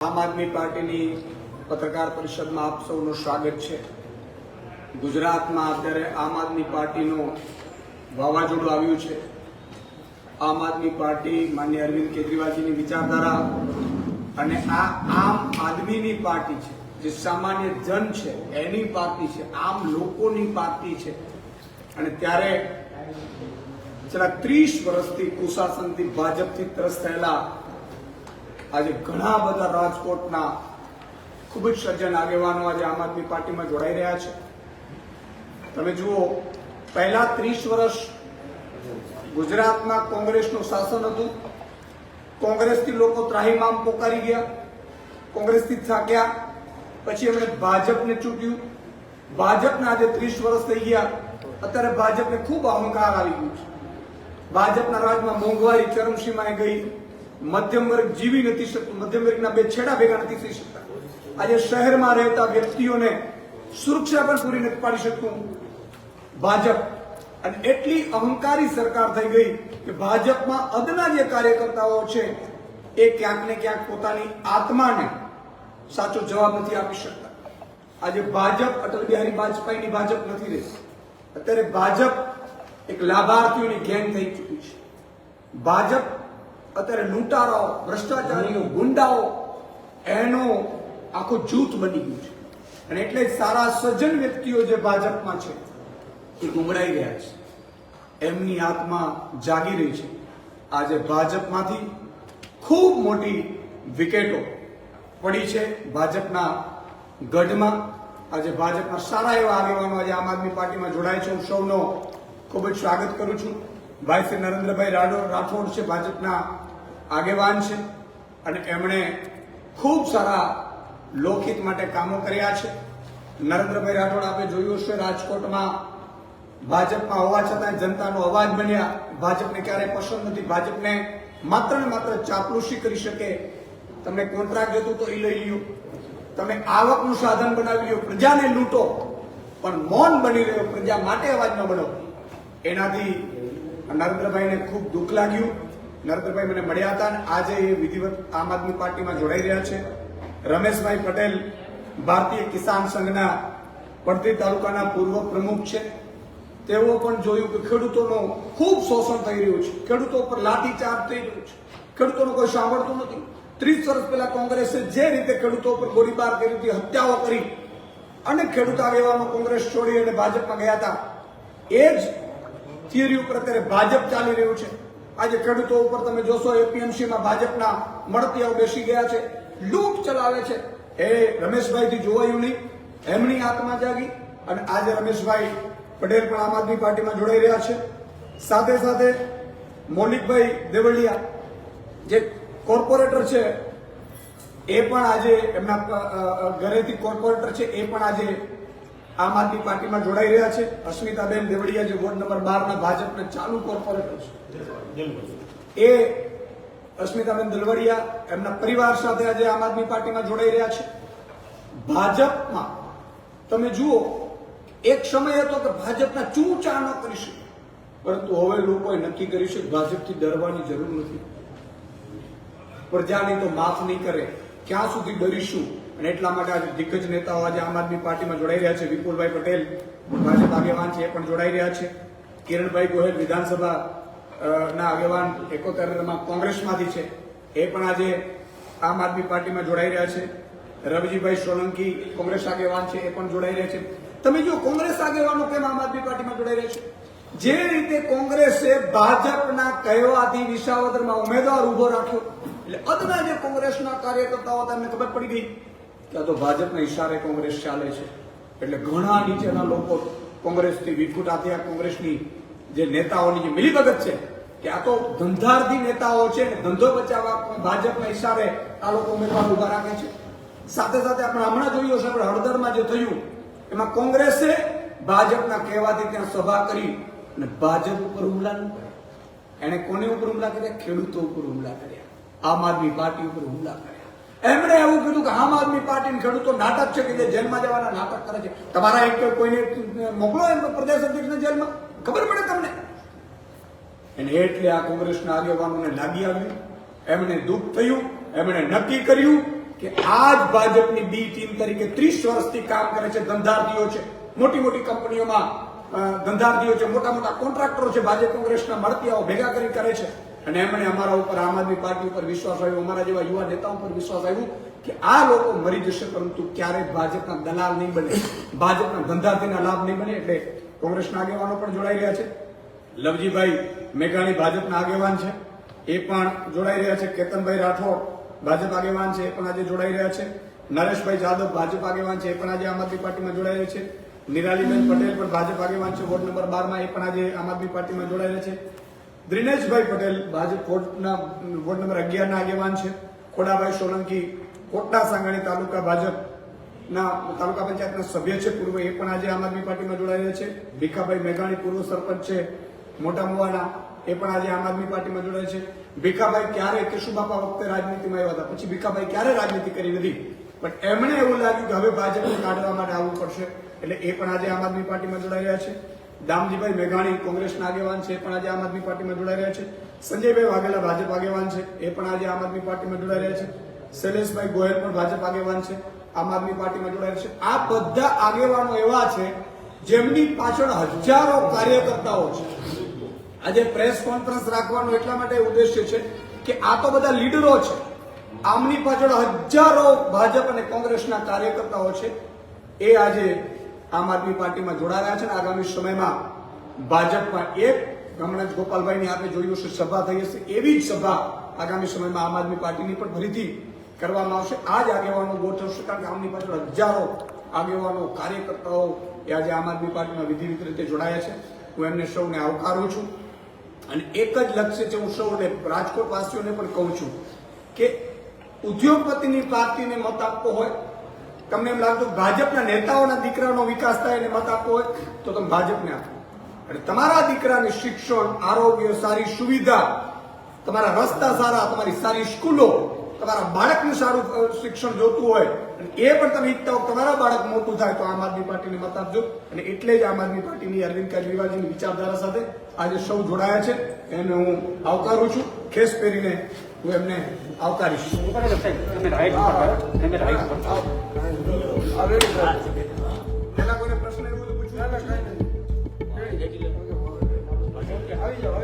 આમ આદમી પાર્ટીની પત્રકાર પરિષદમાં આપ સૌનું સ્વાગત છે। ગુજરાતમાં અત્યારે આમ આદમી પાર્ટીનું વાવાઝોડું આવ્યું છે। આમ આદમી પાર્ટી માનનીય અરવિંદ કેજરીવાલજીની વિચારધારા અને આ આમ આદમીની પાર્ટી છે, જે સામાન્ય જન છે એની પાર્ટી છે, આમ લોકોની પાર્ટી છે। અને ત્યારે છેલ્લા 30 વર્ષથી કુશાસનથી ભાજપથી ત્રસ્ત થયેલા આજે ઘણા બધા રાજકોટના ખૂબ જ સજ્જન આગેવાનો આજે આમ આદમી પાર્ટીમાં જોડાઈ રહ્યા છે। તમે જુઓ, પહેલા 30 વર્ષ ગુજરાતમાં કોંગ્રેસનું શાસન હતું। કોંગ્રેસથી લોકો ત્રાહિમામ પોકારી ગયા, કોંગ્રેસથી થાક્યા, પછી એમણે ભાજપને ચૂંટ્યું। ભાજપને આજે 30 વર્ષ થઈ ગયા, અત્યારે ભાજપને ખૂબ અહંકાર આવી ગયું છે। ભાજપના રાજમાં મોંઘવારી ચરમસીમાએ ગઈ, મધ્યમ વર્ગ જીવી નથી શકતું, મધ્યમ વર્ગના બે છેડા ભેગા નથી થઈ શકતા। આજે શહેરમાં રહેતા વ્યક્તિઓને સુરક્ષા પણ પૂરી નથી પાડી શકતું ભાજપ। અને એટલી અહંકારી સરકાર થઈ ગઈ કે ભાજપમાં અદના જે કાર્યકર્તાઓ છે એ ક્યાંક ને ક્યાંક પોતાની આત્માને સાચો જવાબ નથી આપી શકતા। આજે ભાજપ અટલ બિહારી વાજપેયીની ભાજપ નથી રહી। અત્યારે ભાજપ એક લાભાર્થીઓની ગેંગ થઈ ચૂકી છે। ભાજપ અત્યારે લૂંટારાઓ, ભ્રષ્ટાચારીઓ, ગુંડાઓ એનો આખો જૂથ બની ગયું છે। અને એટલે સારા સજ્જન વ્યક્તિઓ જે ભાજપમાં છે એ ગુંગળાઈ રહ્યા છે, એમની આત્મા જાગી રહી છે। આજે ભાજપમાંથી ખૂબ મોટી વિકેટો પડી છે ભાજપના ગઢમાં। આજે ભાજપના સારા એવા આગેવાનો આજે આમ આદમી પાર્ટીમાં જોડાય છે। હું સૌનો ખૂબ જ સ્વાગત કરું છું। ભાઈ શ્રી નરેન્દ્રભાઈ રાઠોડ છે, ભાજપના આગેવાન છે, અને એમણે ખૂબ સારા લોકહિત માટે કામો કર્યા છે। નરેન્દ્રભાઈ રાઠોડ આપણે જોયું હશે, રાજકોટમાં ભાજપમાં હોવા છતાં જનતાનો અવાજ બન્યા। ભાજપને ક્યારેય પસંદ નથી, ભાજપને માત્ર ને માત્ર ચાપલુસી કરી શકે। તમને કોન્ટ્રાક્ટ જોતું તો એ લઈ લ્યો, તમે આવકનું સાધન બનાવી લ્યો, પ્રજાને લૂંટો, પણ મૌન બની રહ્યો, પ્રજા માટે અવાજ ન બનો। એનાથી નરેન્દ્રભાઈને ખૂબ દુઃખ લાગ્યું। નરેન્દ્રભાઈ મને મળ્યા હતા અને આજે એ વિધિવત આમ આદમી પાર્ટીમાં જોડાઈ રહ્યા છે। રમેશભાઈ પટેલ ભારતીય કિસાન સંઘના પડતી તાલુકાના પૂર્વ પ્રમુખ છે। તેઓ પણ જોયું કે ખેડૂતોનું ખૂબ શોષણ થઈ રહ્યું છે, ખેડૂતો પર લાઠીચાર્જ થઈ રહ્યું છે, ખેડૂતોનું કોઈ સાંભળતું નથી। 30 વર્ષ પહેલા કોંગ્રેસે જે રીતે ખેડૂતો પર ગોળીબાર કરી હતી, હત્યાઓ કરી, અને ખેડૂત આગેવાનો કોંગ્રેસ છોડી અને ભાજપમાં ગયા હતા, એ જ થિયરી ઉપર અત્યારે ભાજપ ચાલી રહ્યું છે। આજે ખેડૂતો ઉપર તમે જોશો, એપીએમસીમાં ભાજપના મળતિયાઓ બેસી ગયા છે, લૂંટ ચલાવે છે। એ રમેશભાઈથી જોવાયું નહીં, એમની આત્મા જાગી, અને આજે રમેશભાઈ પટેલ પણ આમ આદમી પાર્ટીમાં જોડાઈ રહ્યા છે। સાથે સાથે મૌલિકભાઈ દેવળિયા જે કોર્પોરેટર છે, એ પણ આજે એમના ઘરેથી કોર્પોરેટર છે, એ પણ આજે આમ આદમી પાર્ટીમાં જોડાઈ રહ્યા છે। અસ્મિતાબેન દેવળિયા જે વોર્ડ નંબર 12 ના ભાજપના ચાલુ કોર્પોરેટર છે, એ અસ્મિતાબેન દલવડિયા એમના પરિવાર સાથે આજે આમ આદમી પાર્ટીમાં જોડાઈ રહ્યા છે। ભાજપમાં તમે જુઓ, એક સમય હતો કે ભાજપના ચૂંચા ન કરી શકે, પરંતુ હવે લોકોએ નક્કી કર્યું છે કે ભાજપથી ડરવાની જરૂર નથી। પ્રજાની તો માફ નહીં કરે, ક્યાં સુધી ડરીશું? અને એટલા માટે આજે દિગ્ગજ નેતાઓ આજે આમ આદમી પાર્ટીમાં જોડાઈ રહ્યા છે। વિપુલભાઈ પટેલ ભાજપ આગેવાન છે, એ પણ જોડાઈ રહ્યા છે। કિરણભાઈ ગોહિલ વિધાનસભા ના આગેવાન 71 કોંગ્રેસમાંથી છે, એ પણ આજે આમ આદમી પાર્ટીમાં જોડાઈ રહ્યા છે। રવિજીભાઈ સોલંકી કોંગ્રેસ આગેવાન છે, એ પણ જોડાઈ રહ્યા છે। તમે જો કોંગ્રેસ આગેવાનો કેમ આમ આદમી પાર્ટીમાં જોડાઈ રહ્યા છે? જે રીતે કોંગ્રેસે ભાજપના કહેવાથી વિસાવદરમાં ઉમેદવાર ઉભો રાખ્યો, એટલે અદના જે કોંગ્રેસના કાર્યકર્તાઓ હતા એમને ખબર પડી ગઈ કે આ તો ભાજપના ઈશારે કોંગ્રેસ ચાલે છે। એટલે ઘણા નીચેના લોકો કોંગ્રેસથી વિખૂટા થયા। કોંગ્રેસની જે નેતાઓની જે મિલીભગત છે કે આ તો ધંધાર્થી નેતાઓ છે, ને ધંધો બચાવવા ભાજપના ઈશારે આ લોકો ઉમેદવાર ઉભા રાખે છે। સાથે સાથે આપણે હમણાં જોયું હશે, આપણે હળદરમાં જે થયું એમાં કોંગ્રેસે ભાજપના કહેવાથી ત્યાં સભા કરી અને ભાજપ ઉપર હુમલા ન કર્યા। એને કોને ઉપર હુમલા કર્યા? ખેડૂતો ઉપર હુમલા કર્યા, આમ આદમી પાર્ટી ઉપર હુમલા કર્યા। એમણે એવું કીધું કે આમ આદમી પાર્ટી ખેડૂતો નાટક છે, કે જે જેલમાં જવાના નાટક કરે છે। તમારા એક કોઈને મોકલો એમ પ્રદેશ અધ્યક્ષને જેલમાં, ખબર પડે તમને? અને એટલે આ કોંગ્રેસના આગેવાનોને લાગી આવ્યું, એમણે દુઃખ થયું, એમણે નક્કી કર્યું કે આ જ ભાજપની બી ટીમ તરીકે 30 વર્ષથી કામ કરે છે, ધંધાર્થીઓ છે, મોટી મોટી કંપનીઓમાં ધંધાર્થીઓ છે, મોટા મોટા કોન્ટ્રાક્ટરો છે, ભાજપ કોંગ્રેસના મળતિયાઓ ભેગા કરી કરે છે. અને એમણે અમારા ઉપર, આમ આદમી પાર્ટી ઉપર વિશ્વાસ આવ્યો, અમારા જેવા યુવા નેતાઓ પર વિશ્વાસ આવ્યો કે આ લોકો મરી જશે પરંતુ ક્યારેય ભાજપના દલાલ નહીં બને, ભાજપના ધંધાર્થીના લાભ નહીં બને. એટલે કોંગ્રેસના આગેવાનો પણ જોડાઈ રહ્યા છે. લવજીભાઈ મેઘાણી ભાજપના આગેવાન છે, એ પણ જોડાઈ રહ્યા છે. કેતનભાઈ રાઠોડ ભાજપ આગેવાન છે, એ પણ આજે જોડાઈ રહ્યા છે. નરેશભાઈ જાદવ ભાજપ આગેવાન છે, એ પણ આજે આમ આદમી પાર્ટીમાં જોડાઈ રહ્યા છે. નિરાલીબેન પટેલ પણ ભાજપ આગેવાન છે, વોર્ડ નંબર 12 માં, એ પણ આજે આમ આદમી પાર્ટીમાં જોડાઈ રહ્યા છે. દિનેશભાઈ પટેલ ભાજપ વોર્ડ નંબર 11 ના આગેવાન છે. ખોડાભાઈ સોલંકી કોટડા સાંગાણી તાલુકા ભાજપના તાલુકા પંચાયતના સભ્ય છે પૂર્વ, એ પણ આજે આમ આદમી પાર્ટીમાં જોડાઈ રહ્યા છે. ભીખાભાઈ મેઘાણી પૂર્વ સરપંચ છે મોટા મુવાના, એ પણ આજે આમ આદમી પાર્ટીમાં જોડાય છે. ભીખાભાઈ ક્યારે કેશુબાપા વખતે રાજનીતિમાં આવ્યા હતા, પછી ભીખાભાઈ ક્યારે રાજનીતિ કરી નથી, પણ એમણે એવું લાગ્યું કે હવે ભાજપને કાઢવા માટે આવવું પડશે, એટલે એ પણ આજે આમ આદમી પાર્ટીમાં જોડાઈ રહ્યા છે. દામજીભાઈ મેઘાણી કોંગ્રેસના આગેવાન છે, એ પણ આજે આમ આદમી પાર્ટીમાં જોડાઈ રહ્યા છે. સંજયભાઈ વાઘેલા ભાજપ આગેવાન છે, એ પણ આજે આમ આદમી પાર્ટીમાં જોડાઈ રહ્યા છે. શૈલેષભાઈ ગોયલ પણ ભાજપ આગેવાન છે, આમ આદમી પાર્ટીમાં જોડાયા છે. આ બધા આગેવાનો એવા છે જેમની પાછળ હજારો કાર્યકર્તાઓ છે. આજે પ્રેસ કોન્ફરન્સ રાખવાનો એટલા માટે ઉદ્દેશ્ય છે કે આ તો બધા લીડરો છે, આમની પાછળ હજારો ભાજપ અને કોંગ્રેસના કાર્યકર્તાઓ છે. એ આજે આમ આદમી પાર્ટીમાં જોડાયા છે. આગામી સમયમાં ભાજપમાં એક હમણાં જ ગોપાલભાઈની આપે જોયું છે સભા થઈ હશે, એવી જ સભા આગામી સમયમાં આમ આદમી પાર્ટીની પણ ફરીથી કરવામાં આવશે. આ જ આગેવાનો ગોઠવશે, કારણ કે આમની પાછળ હજારો આગેવાનો કાર્યકર્તાઓ એ આજે આમ આદમી પાર્ટીમાં વિધિવત રીતે જોડાયા છે. હું એમને સૌને આવકારું છું અને એક જ લક્ષ્ય છે, હું સૌને રાજકોટ વાસીઓને પણ કહું છું કે ઉદ્યોગપતિની પાર્ટીને મત આપવો હોય, તમને એમ લાગતું ભાજપના નેતાઓના દીકરાનો વિકાસ થાય એને મત આપવો હોય તો તમે ભાજપને આપો. અને તમારા દીકરાને શિક્ષણ, આરોગ્ય, સારી સુવિધા, તમારા રસ્તા સારા, તમારી સારી સ્કૂલો, તમારા બાળકને સારું શિક્ષણ જોતું હોય અને એ પણ તમે ઈચ્છતા હો તમારા બાળક મોટું થાય તો આમ આદમી પાર્ટીને મત આપજો. અને એટલે જ આમ આદમી પાર્ટીની અરવિંદ કેજરીવાલજીની વિચારધારા સાથે આજે સૌ જોડાયા છે, એને હું આવકારું છું. ખેસ પહેરીને હું એમને આવકારીશ. પેલા કોઈને પ્રશ્ન એવું તો પૂછવું? આવી જાઓ.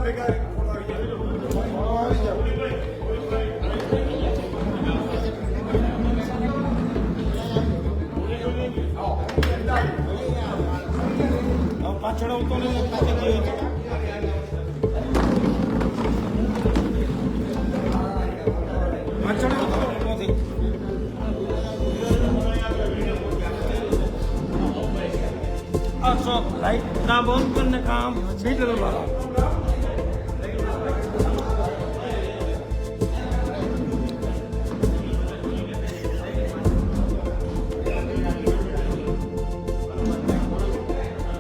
ભેગા આવી જાઓ. પાછળ આવતો નહીં પાછળ આવતો નથી. લાઈટ ના બંધ કરીને કામ મીટર વાળા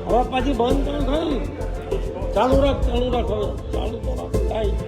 હવે પછી બંધ તો થઈ ચાલુ રાખ હવે ચાલુ તો રાખ લાઈટ